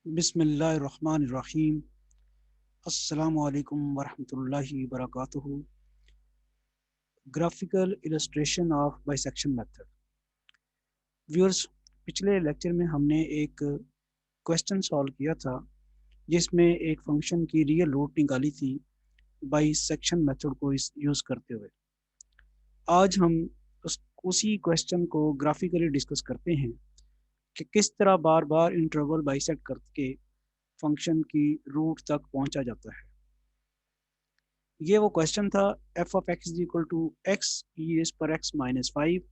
बिस्मिल्लाहिर्रहमानिर्रहीम। अस्सलामु अलैकुम वरहमतुल्लाहि वबरकातुहू। Graphical illustration of bisection method. Viewers, पिछले लेक्चर में हमने एक क्वेश्चन सॉल्व किया था जिसमें एक फंक्शन की रियल रूट निकाली थी बाइसेक्शन मेथड को इस यूज़ करते हुए। आज हम उसी क्वेश्चन को ग्राफिकली डिस्कस करते हैं कि किस तरह बार बार इंटरवल बाइसेक्ट करके फंक्शन की रूट तक पहुंचा जाता है। ये वो क्वेश्चन था f of x is equal to x e s पर एक्स माइनस 5,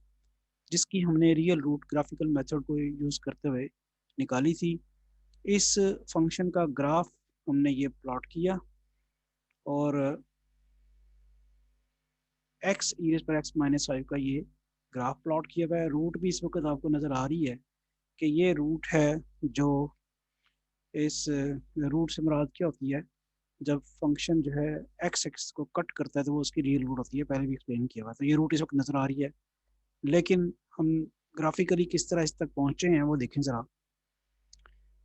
जिसकी हमने रियल रूट ग्राफिकल मेथड को यूज़ करते हुए निकाली थी। इस फंक्शन का ग्राफ हमने ये प्लॉट किया और एक्स ई एस पर एक्स माइनस 5 का ये ग्राफ प्लॉट किया हुआ है। रूट भी इस वक्त आपको नज़र आ रही है कि ये रूट है। जो इस रूट से मुराद क्या होती है, जब फंक्शन जो है एक्स एक्स को कट करता है तो वो उसकी रियल रूट होती है। पहले भी एक्सप्लेन किया हुआ, तो ये रूट इस वक्त नज़र आ रही है। लेकिन हम ग्राफिकली किस तरह इस तक पहुंचे हैं वो देखें ज़रा।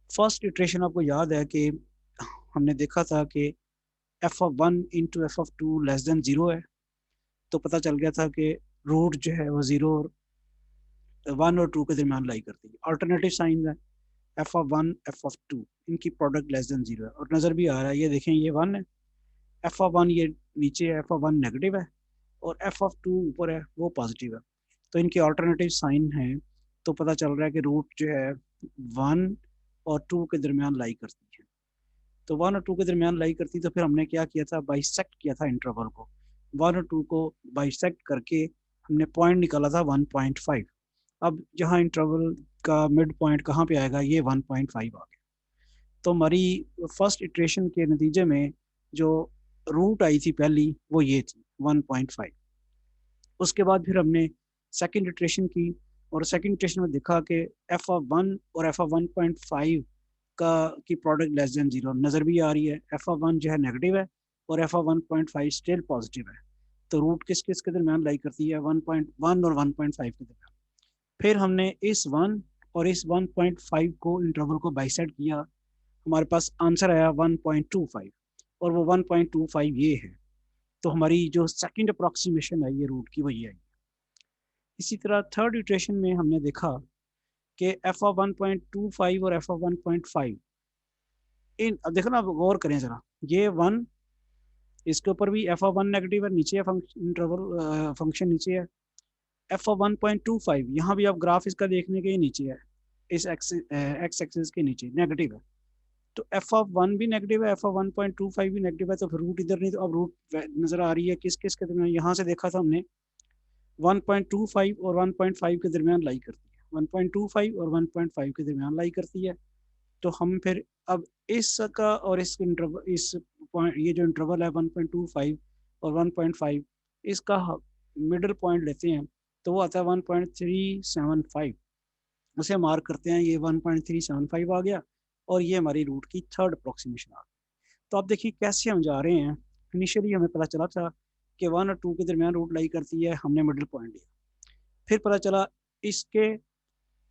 फर्स्ट इटरेशन आपको याद है कि हमने देखा था कि f of one into f of two less than zero है, तो पता चल गया था कि रूट जो है वो ज़ीरो और वन और टू के दरमियान लाई करती है। अल्टरनेटिव साइन है f of one f of two, इनकी प्रोडक्ट लेस देन ज़ीरो है और नज़र भी आ रहा है। ये देखें, ये वन है, एफ ऑफ वन ये नीचे है, एफ ऑफ वन नेगेटिव है और एफ ऑफ टू ऊपर है, वो पॉजिटिव है। तो इनकी अल्टरनेटिव साइन है, तो पता चल रहा है कि रूट जो है वन और टू के दरमियान लाई करती है। तो वन और टू के दरमियान लाई करती, तो फिर हमने क्या किया था, बाइसेक्ट किया था इंटरवल को। वन और टू को बाइसेक्ट करके हमने पॉइंट निकाला था 1.5। अब जहाँ इंटरवल का मिड पॉइंट कहाँ पे आएगा, ये 1.5 आ गया। तो हमारी फर्स्ट इटरेशन के नतीजे में जो रूट आई थी पहली, वो ये थी 1.5। उसके बाद फिर हमने सेकंड इटरेशन की और सेकंड इटरेशन में देखा कि एफ ऑफ वन और एफ ऑफ 1.5 का की प्रोडक्ट लेस देन जीरो नज़र भी आ रही है। एफ ऑफ वन जो है नेगेटिव है और एफ ऑफ 1.5 स्टिल पॉजिटिव है। तो रूट किस किस के दरमियान लाई करती है, 1.1 और 1.5 के दरमियान। फिर हमने इस वन और इस 1.5 को इंटरवल को बाइसेक्ट किया, हमारे पास आंसर आया 1.25 और वो 1.25 ये है। तो हमारी जो सेकंड अप्रोक्सीमेशन है ये रूट की, वो ये आई। इसी तरह थर्ड इटरेशन में हमने देखा कि एफ ऑफ 1.25 और एफ ऑफ 1.5 इन, अब देखो ना, अब गौर करें ज़रा। ये वन, इसके ऊपर भी एफ ऑफ वन नेगेटिव है, नीचे है फंक्शन इंटरवल फंक्शन नीचे है। एफ ऑफ 1.25 यहाँ भी आप ग्राफ इसका देखने के नीचे है, इस एक्स एक्सिस के नीचे नेगेटिव है। तो एफ ऑफ वन भी नेगेटिव है, एफ ऑफ 1.25 भी नेगेटिव है, तो फिर रूट इधर नहीं, तो अब रूट नजर आ रही है किस किस के दरमियान। यहाँ से देखा था हमने 1.25 और 1.5 के दरमियान लाई करती है, 1.25 और 1.5 के दरमियान लाई करती है। तो हम फिर अब इसका और इस इंटरवल, इस पॉइंट, ये जो इंटरवल है 1.25 और 1.5, इसका मिडिल पॉइंट लेते हैं, तो वो आता है 1.375। उसे मार्क करते हैं, ये 1.375 आ गया और ये हमारी रूट की थर्ड अप्रोक्सीमेशन आ गई। तो आप देखिए कैसे हम जा रहे हैं। इनिशियली हमें पता चला था कि वन और टू के दरमियान रूट लाई करती है, हमने मिडिल पॉइंट लिया। फिर पता चला इसके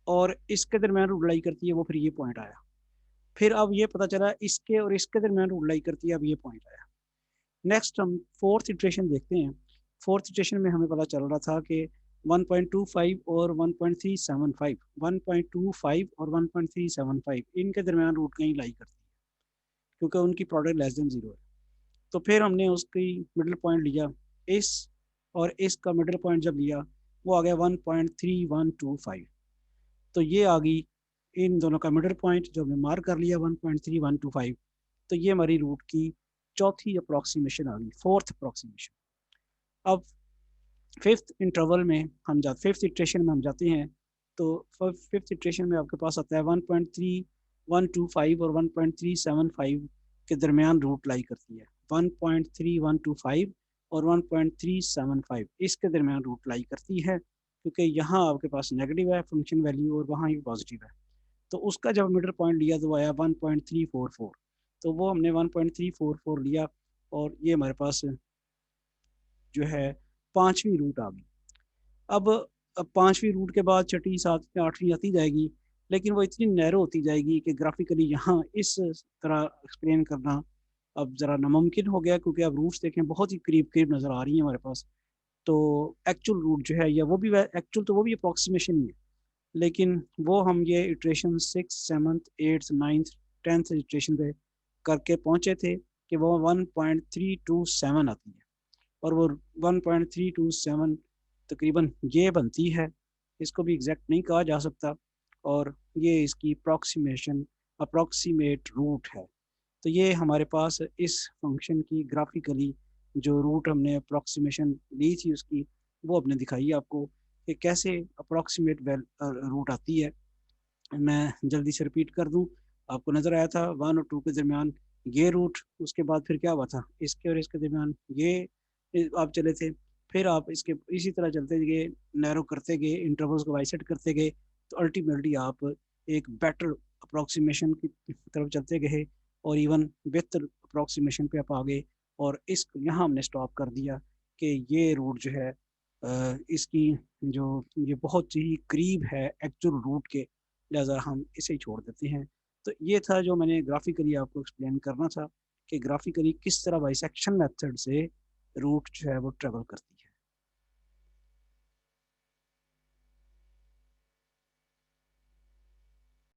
और इसके दरमियान रूट लाई करती है, वो फिर ये पॉइंट आया। फिर अब ये पता चला इसके और इसके दरमियान रूट लाई करती है, अब ये पॉइंट आया। नेक्स्ट हम फोर्थ इटरेशन देखते हैं। फोर्थ इटरेशन में हमें पता चल रहा था कि 1.25 और 1.375, 1.25 और 1.375 इनके दरमियान रूट कहीं लाई करती है, क्योंकि उनकी प्रोडक्ट लेस देन जीरो है। तो फिर हमने उसकी मिडिल पॉइंट लिया, इस और इसका मिडिल पॉइंट जब लिया, वो आ गया 1.3125। तो ये आ गई इन दोनों का मिडिल पॉइंट जो हमने मार्क कर लिया 1.3125। तो ये हमारी रूट की चौथी अप्रोक्सीमेशन आ गई, फोर्थ अप्रोक्सीमेशन। अब फिफ्थ इंटरवल में हम जाते, फिफ्थ इटरेशन में हम जाते हैं। तो फिफ्थ इटरेशन में आपके पास आता है 1.3125 और 1.375 के दरमियान रूट लाई करती है। 1.3125 और 1.375 इसके दरमियान रूट लाई करती है, क्योंकि यहाँ आपके पास नेगेटिव है फंक्शन वैल्यू और वहाँ ही पॉजिटिव है। तो उसका जब मिडिल पॉइंट लिया तो वो आया 1.344। तो वो हमने 1.344 लिया और ये हमारे पास जो है पांचवी रूट आ गई। अब पांचवी रूट के बाद छठी सातवीं आठवीं आती जाएगी। लेकिन वो इतनी नैरो होती जाएगी कि ग्राफिकली यहाँ इस तरह एक्सप्लेन करना अब ज़रा नामुमकिन हो गया, क्योंकि अब रूट्स देखें बहुत ही करीब करीब नज़र आ रही हैं हमारे पास। तो एक्चुअल रूट जो है, या वो भी एक्चुअल, तो वो भी अप्रॉक्सीमेशन ही है, लेकिन वो हम ये इटरेशन 6, 7, 8, 9, 10th इटरेशन पे करके पहुंचे थे कि वो 1.327 आती है, और वो 1.327 तकरीबन ये बनती है। इसको भी एग्जैक्ट नहीं कहा जा सकता, और ये इसकी अप्रॉक्सीमेट रूट है। तो ये हमारे पास इस फंक्शन की ग्राफिकली जो रूट हमने अप्रॉक्सीमेशन ली थी उसकी, वो अपने दिखाई आपको कि कैसे अप्रॉक्सीमेट रूट आती है। मैं जल्दी से रिपीट कर दूं, आपको नज़र आया था 1 और 2 के दरमियान ये रूट, उसके बाद फिर क्या हुआ था, इसके और इसके दरमियान ये आप चले थे, फिर आप इसके इसी तरह चलते गए, नैरो करते गए, इंटरवल्स को बाइसेक्ट करते गए, तो अल्टीमेटली आप एक बेटर अप्रॉक्सीमेशन की तरफ चलते गए, और इवन बेहतर अप्रॉक्सीमेशन पे आप आ गए। और इस यहाँ हमने स्टॉप कर दिया कि ये रूट जो है इसकी जो ये बहुत ही करीब है एक्चुअल रूट के, लिहाजा हम इसे ही छोड़ देते हैं। तो ये था जो मैंने ग्राफिकली आपको एक्सप्लेन करना था कि ग्राफिकली किस तरह बाइसेक्शन मेथड से रूट जो है वो ट्रेवल करती है।